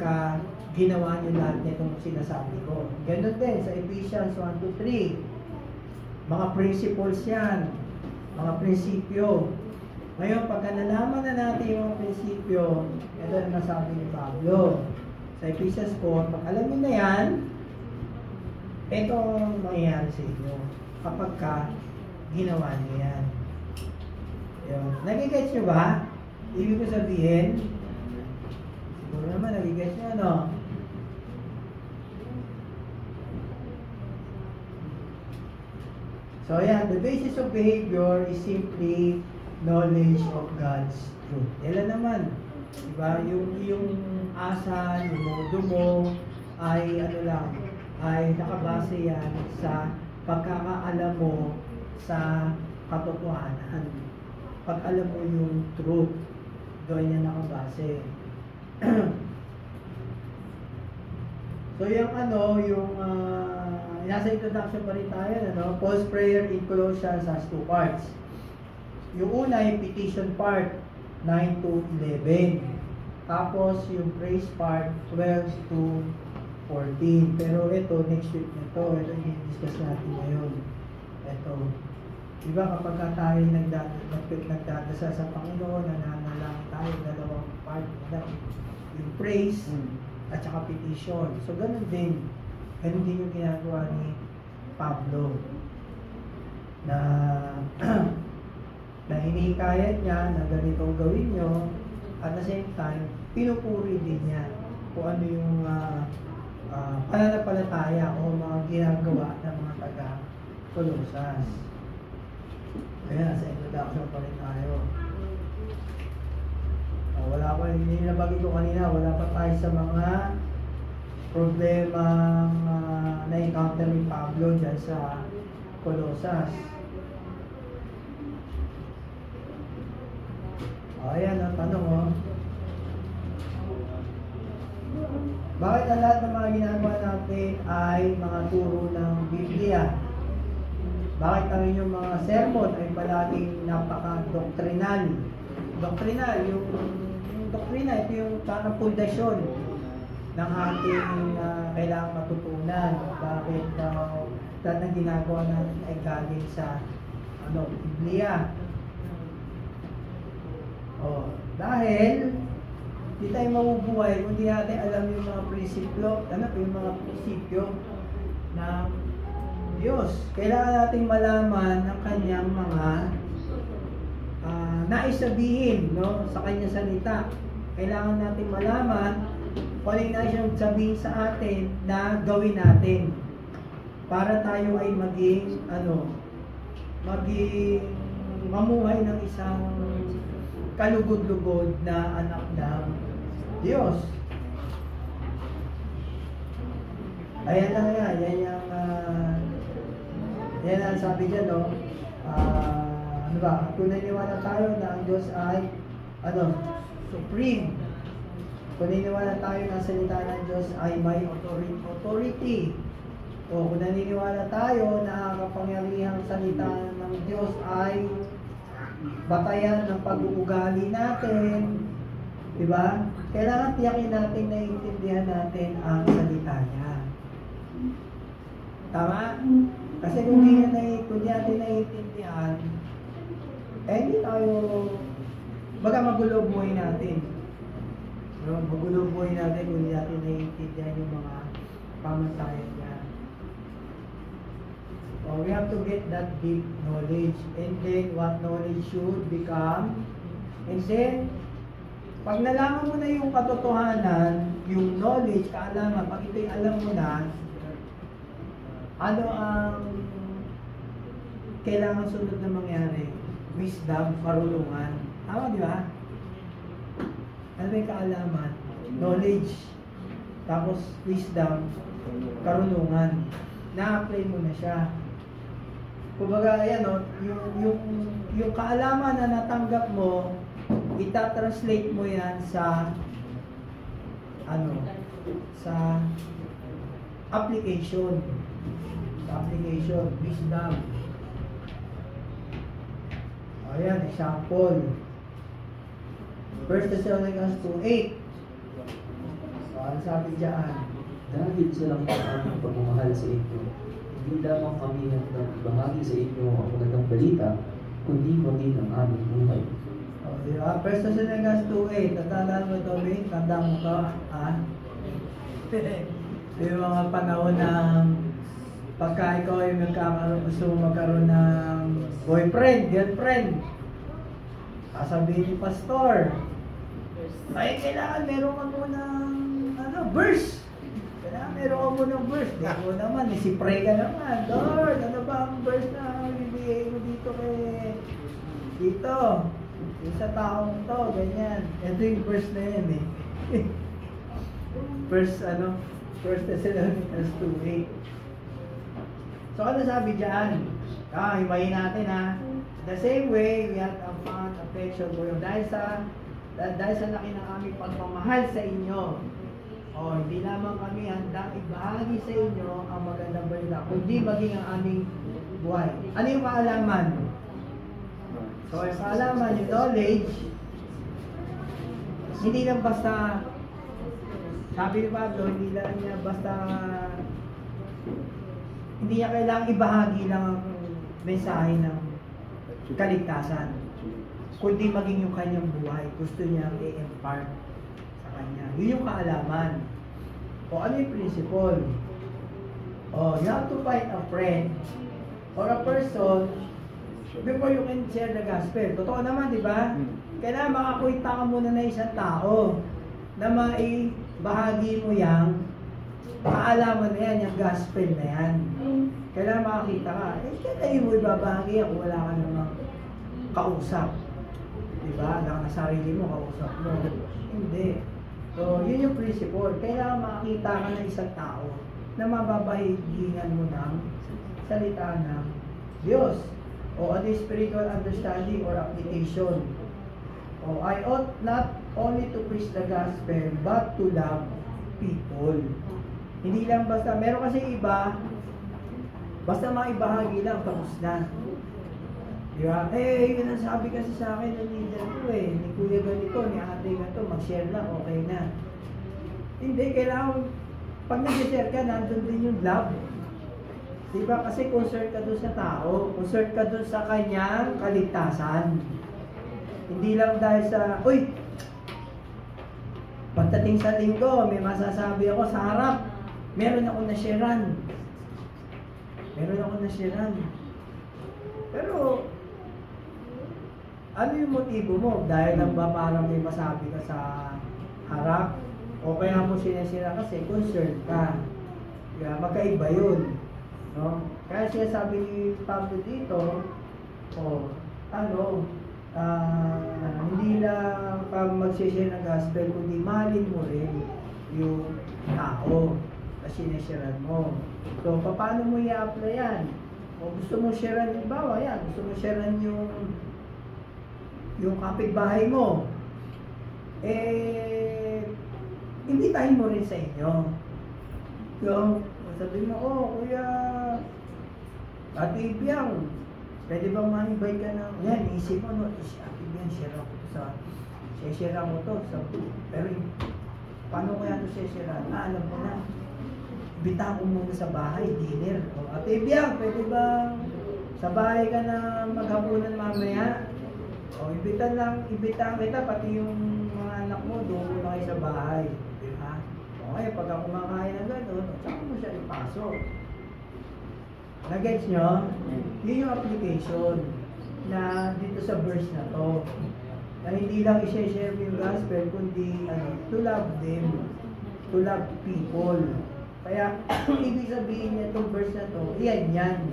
ginawa nyo lahat nitong sinasabi ko. Ganun din sa Ephesians 1-3. Mga principles yan, mga prinsipyo. Ngayon, pagka nalaman na natin yung mga prinsipyo, ito ang nasabi ni Pablo. Sa Ephesians 4, pag alam nyo na yan, ito ang mangyayari sa inyo. Kapag ginawa nyo yan. Yun. Nagigets nyo ba? Ibig ko sabihin, siguro naman nagigets nyo, ano? So yeah, the basis of behavior is simply knowledge of God's truth. Yan naman, diba? Yung asal, yung modo mo, ay ay nakabase yan sa pagkakaalam mo sa katotohanan. Pag alam mo yung truth, doon yan nakabase. So yung nasa introduction pa rin tayo, Paul's prayer in Colossians has two parts. Yung una, yung petition part, 9-11. Tapos yung praise part, 12-14. Pero ito, next week nito, ito yung discuss natin ngayon. Ito. Diba kapag tayo nagdadasal sa Panginoon, nananalangin tayo, dalawang part, yung praise at saka petition. So ganun din yung ginagawa ni Pablo na na hinihikayat niya na ganitong gawin nyo, at the same time, pinupuri din niya kung ano yung pananampalataya o mga ginagawa ng mga taga-Colosas. Kaya sa introduction pa rin tayo. Wala pa, hindi nabagi ko kanina, wala pa tayo sa mga problema na-encounter ni Pablo dyan sa Colosas. Ayan ang tanong, Bakit ang lahat ng mga ginagawa natin ay mga turo ng Biblia? Bakit ang inyong mga sermon ay palaging napaka-doktrinal? Doktrinal, yung doktrina, ito yung parang pundasyon ng ating kailangang matutunan. Bakit lahat ng ginagawa natin ay galing sa Biblia? Dahil hindi tayo mabubuhay kung hindi natin alam yung mga prinsipyo, yung mga prinsipyo ng Diyos. Kailangan natin malaman ang kanyang mga nais sabihin sa kanyang salita. Kailangan natin malaman kung ano yung nais sabihin sa atin na gawin natin para tayo ay maging mamuhay ng isang kalugod-lugod na anak ng Diyos. Ayan lang yan. Yan ang sabi dyan, kung naniniwala tayo na ang Diyos ay, supreme. Kung naniniwala tayo na salita ng Diyos ay may authority. O kung naniniwala tayo na kapangyarihang salita ng Diyos ay batayan ng pag-uugali natin, diba? Kailangan tiyakin natin na intindihan natin ang salita niya. Tama? Kasi kung di natin naiintindihan, hindi tayo, magulo buhay natin. Magulo buhay natin kung di natin naiintindihan yung mga pamantayan niya. We have to get that deep knowledge, and then what knowledge should become, and then pag nalaman mo na yung katotohanan, yung knowledge, kaalaman, pag ito'y alam mo na, ano ang kailangan sunod na mangyari? Wisdom, karunungan. Tama, di ba? Ano yung kaalaman? Knowledge. Tapos wisdom, karunungan. Na-apply mo na siya. Kumbaga, yung kaalaman na natanggap mo, ita-translate mo yan sa application. Wisdom. Ayan, example. 1 Thessalonians 2:8. Ano sabi dyan?
Dahil sa lang aming pagmamahal sa inyo, hindi lamang kami handang ibahagi sa inyo ang magandang balita, kundi maging ang aming buhay.
Diba? 1 Thessalonians 2:8. Tatandaan mo ito, Min? Tandaan mo ito, ha? Yung mga panahon ng pagka ikaw ay gusto mo magkaroon ng boyfriend, girlfriend. Sasabihin ni pastor, ay kailangan meron ka munang verse. Kailangan meron ka munang verse. Di mo naman, isipray ka naman. Lord, ano ba ang verse na bibigay mo dito dito? Yung sa taong to, ganyan. Ito yung verse na yan First Thessalonians 2:8. So ano sabi dyan? Himayin natin ha. The same way, we have a fond affection for you. Dahil sa laki ng aming pagmamahal sa inyo. Hindi lamang kami handang ibahagi sa inyo ang magandang balita, kundi maging ang aming buhay. Ano yung kaalaman? So yung kaalaman, yung knowledge, hindi lang basta, sabi ni Pablo, hindi niya kailangang ibahagi lang ang mensahe ng kaligtasan, kundi maging yung kanyang buhay. Gusto niya i-impart sa kanya. Yun yung kaalaman. Ano yung principle? You have to find a friend or a person before you can share the gospel. Totoo naman, di ba? Kailangan makakuita ka muna na isang tao na maibahagi mo yang kaalaman na yan, yung gospel na yan. Kailangan makakita ka. Kaya mo ibabahagi kung wala ka namang kausap. Diba? Wala ka sarili mo, kausap mo. Hindi. So, yun yung principle. Kailangan makakita ka ng isang tao na mababahigingan mo ng salita ng Diyos. Ano yung spiritual understanding or application. I ought not only to preach the gospel, but to love people. Hindi lang basta, meron kasi iba, basta maibahagi lang, tapos na. Diba? Yun ang sabi kasi sa akin ng leader ko ni kuya ganito, ni ate ganito, mag-share lang, okay na. Hindi, kailangan, pag nag-share ka, nandun din yung love. Diba? Kasi concerned ka dun sa tao, concerned ka dun sa kanyang kaligtasan. Hindi lang dahil sa, uy, pagdating sa linggo, may masasabi ako sa harap, meron ako na-sharean. Pero, ano yung motibo mo? Dahil lang ba parang may masabi ka sa harap? O kaya mo sinasira kasi concerned ka. Kaya magkaiba yun. No? Kaya siya sabi ni Pablo dito, hindi lang ka mag-share ng gospel, kundi mahalin mo rin yung tao na sinasharean mo. So, paano mo i-apply yan? O gusto mo sharean, bawa yan, gusto mo sharean yung kapitbahay mo, imbitahin mo rin sa inyo. So, sabi mo, kuya, Ate Ibiang, pwede bang ma-invite ka na? Yan, isip mo, Ate Ibiang, share mo to. Pero, paano kaya ito share? Alam mo na, imbitahan ko muna sa bahay, dinner. O, Ate Ibiang, pwede bang sa bahay ka na maghapunan mamaya? O, imbitahan kita, pati yung mga anak mo, doon na kayo sa bahay. Diba? Okay, pag ako kumakain na gano'n, saka mo siya ipasok. Na-gets nyo? Yun yung application na dito sa verse na to. Na hindi lang i-share mo yung gospel, kundi to love them, to love people. Kaya, ibig sabihin niya itong verse na to, yan.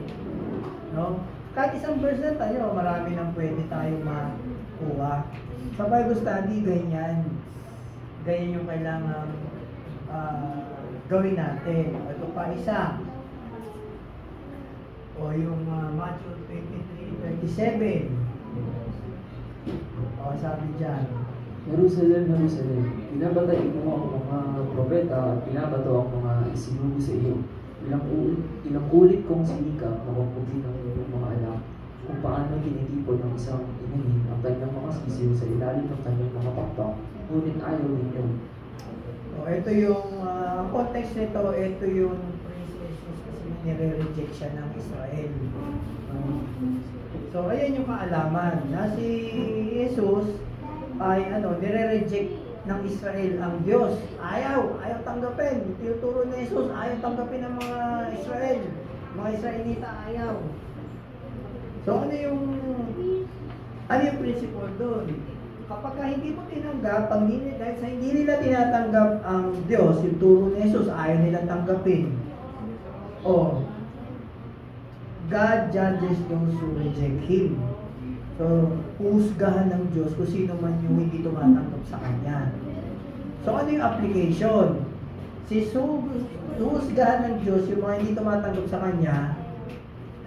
No? Kahit isang verse na tayo, marami nang pwede tayo makuha. Sa Bible study, ganyan. Ganyan yung kailangan gawin natin. Ito pa isa. O yung Matthew 23:27. O sabi dyan,
Jerusalem, Jerusalem, pinabatayin mo ang mga propeta at pinabato ang mga isinugo sa iyo. Ilang ulit kong sinikap na maputi ng iyong mga anak kung paano tinitipon ng isang inahin ang kanyang mga sisiw sa ilalim ng kanyang mga pakpak, ngunit ayaw ninyo.
O ito yung context nito, ito yung praise Jesus kasi nire-reject siya ng Israel. So ayan yung kaalaman na si Jesus ay nire-reject ng Israel ang Diyos. Ayaw tanggapin. Tinuturo ni Jesus, ayaw tanggapin ng mga Israel. Mga Israelita ayaw. So ano yung principle doon? Kapag hindi mo tinanggap, dahil sa hindi nila tinatanggap ang Diyos, yung turo ni Jesus, ayaw nilang tanggapin. God judges those who reject Him. So, husgahan ng Diyos kung sino man yung hindi tumatanggap sa Kanya. So, ano yung application? Husgahan ng Diyos yung mga hindi tumatanggap sa Kanya,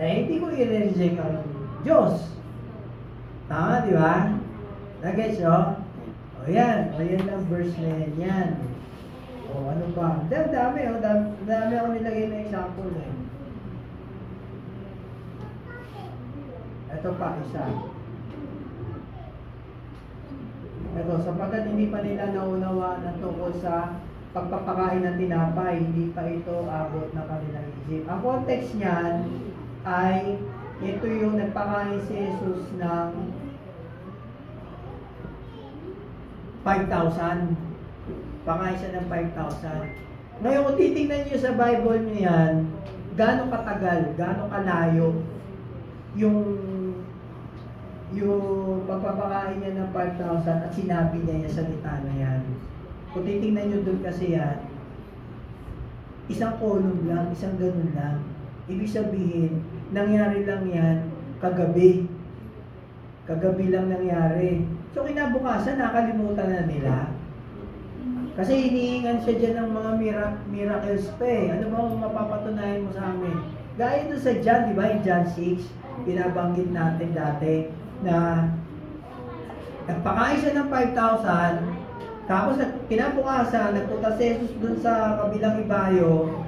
hindi ko i-reject ang Diyos. Tama, di ba? Nag-gets nyo? Yan ang verse na yan. Ano pa? Dami ako nilagay na example Ito pa, isa. Ito, sapagkat hindi pa nila naunawaan ang tungkol sa pagpapakain ng tinapay, hindi pa ito abot na kanilang isip. Ang context niyan ay ito yung nagpakain si Jesus ng 5,000. Pakain siya ng 5,000. Ngayon, kung titingnan niyo sa Bible niyo yan, gaano katagal, gaano kalayo yung pagpapakain niya ng 5,000 at sinabi niya yung salita na yan. Kung titingnan nyo doon kasi yan, isang column lang, isang ganun lang. Ibig sabihin, nangyari lang yan kagabi. Kagabi lang nangyari. So kinabukasan, nakalimutan na nila. Kasi hinihingan siya dyan ng mga miracles pa eh. Ano ba ang mapapatunayan mo sa amin? Gaya doon sa John, di ba? In John 6, binabanggit natin dati na nagpakain siya ng 5,000 Tapos kinabukasan, nagpunta si Jesus dun sa kabilang ibayo.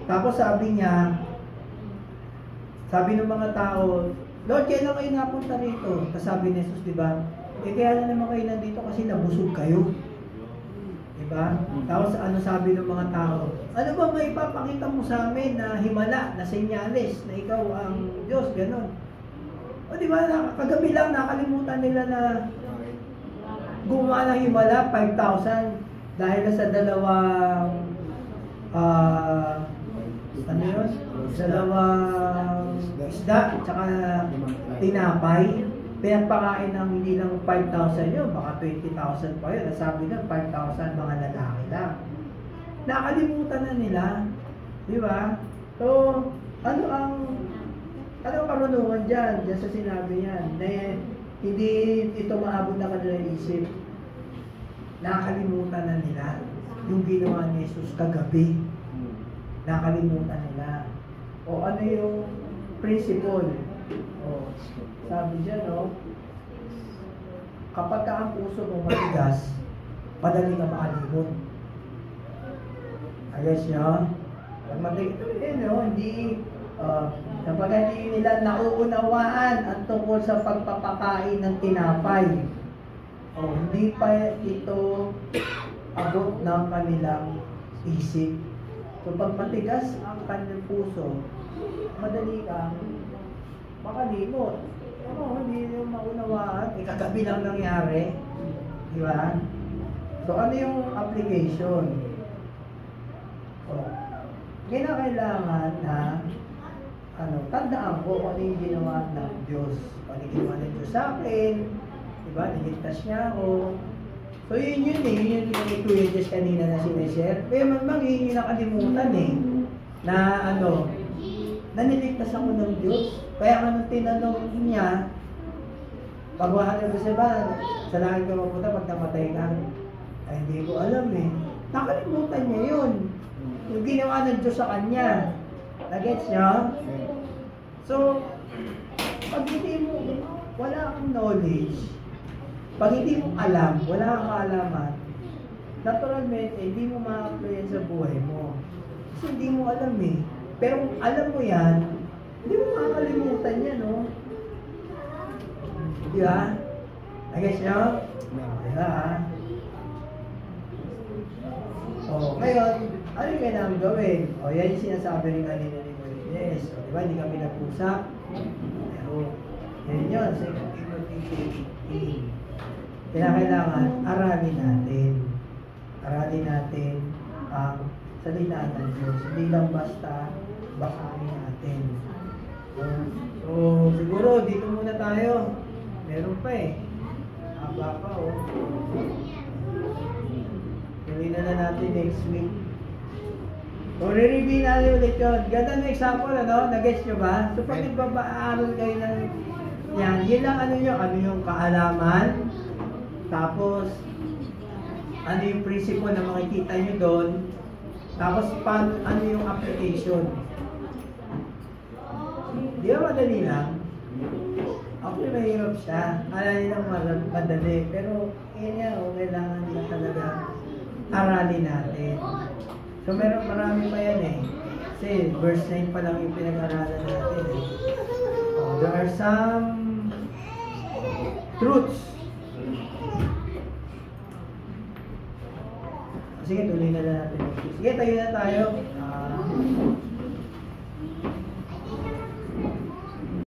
Tapos sabi niya, sabi ng mga tao, Lord, kailan kayo napunta rito? Tapos sabi ni Jesus, di ba? Kaya na naman kayo nandito kasi nabusog kayo. Di ba? Tapos ano sabi ng mga tao? Ano ba may ipapakita mo sa amin na himala, na senyales, na ikaw ang Diyos, gano'n? O di ba, kagabi lang nakalimutan nila na gumawa ng himala, 5,000 dahil na sa dalawang ano yun? Dalawang isda, tsaka tinapay. Pinagpakain ng hindi lang 5,000 yun, baka 20,000 pa yun. Sabi na 5,000 mga lalaki lang. Nakalimutan na nila. Di ba? So, ano ang karunungan dyan? Diyan sa sinabi yan. Na hindi ito maabot na kanilang isip. Nakalimutan na nila yung ginawa ni Jesus kagabi. Nakalimutan nila. O ano yung principle? O, sabi dyan, no? Kapag ka ang puso mo matigas, madali ka makalimot. Ayos nyo? Pag matigas, no? Hindi, kapag hindi nila nauunawaan ang tungkol sa pagpapakain ng tinapay, o hindi pa ito abot ng kanilang isip. So pag matigas ang kanilang puso, madali kang makalimot. Hindi nyo maunawaan. Kagabi lang nangyari. Di ba? So ano yung application? Kinakailangan na tandaan ko kung ano yung ginawa ng Diyos. Kung ano yung ginawa ng Diyos sa akin. Diba? Niligtas niya ako. So yun yun yung ni Kuya Jess kanina na sinishare. Kaya mamang yun yung nakalimutan na naniligtas ako ng Diyos. Kaya anong tinanong niya, pagwahan niya ba, sa langit ka mapunta pag namatay ka? Ay hindi ko alam Nakalimutan niya yun. Yung ginawa ng Diyos sa kanya. Nagets niya? So, pag hindi mo, wala kang knowledge, pag hindi mo alam, wala kang kaalaman, naturalmente, hindi mo ma-apply sa buhay mo. Kasi hindi mo alam Pero kung alam mo yan, hindi mo makakalimutan yan, no? Di ba? Nagets niyo? Diba? Ngayon, ano yung kailangan gawin? Yan yung sinasabi rin kanina ni Moises. Diba, hindi kami nag-usap. Pero, yan yun, 2 Timothy 3:18. Kailangan, aralin natin. Aralin natin ang salita ng Diyos. Hindi lang basta basahin natin. So, siguro, dito muna tayo. Meron pa Haba pa, Tuloy na natin next week. So, re-review natin ulit yun. Ganda ng example, Nag-gets nyo ba? So, pag nagpapaaral kayo ng yan, yun lang ano yung kaalaman. Tapos, ano yung principle na makikita nyo doon. Tapos, ano yung application. Di ba madali lang? Actually, mahirap siya. Akala nilang madali. Pero, yun nga, kailangan nila talaga aralin natin. So, marami pa yan Kasi, verse 9 pa lang yung pinag-aralan natin there are some truths. Sige, tuloy na lang natin. Sige, tayo na tayo.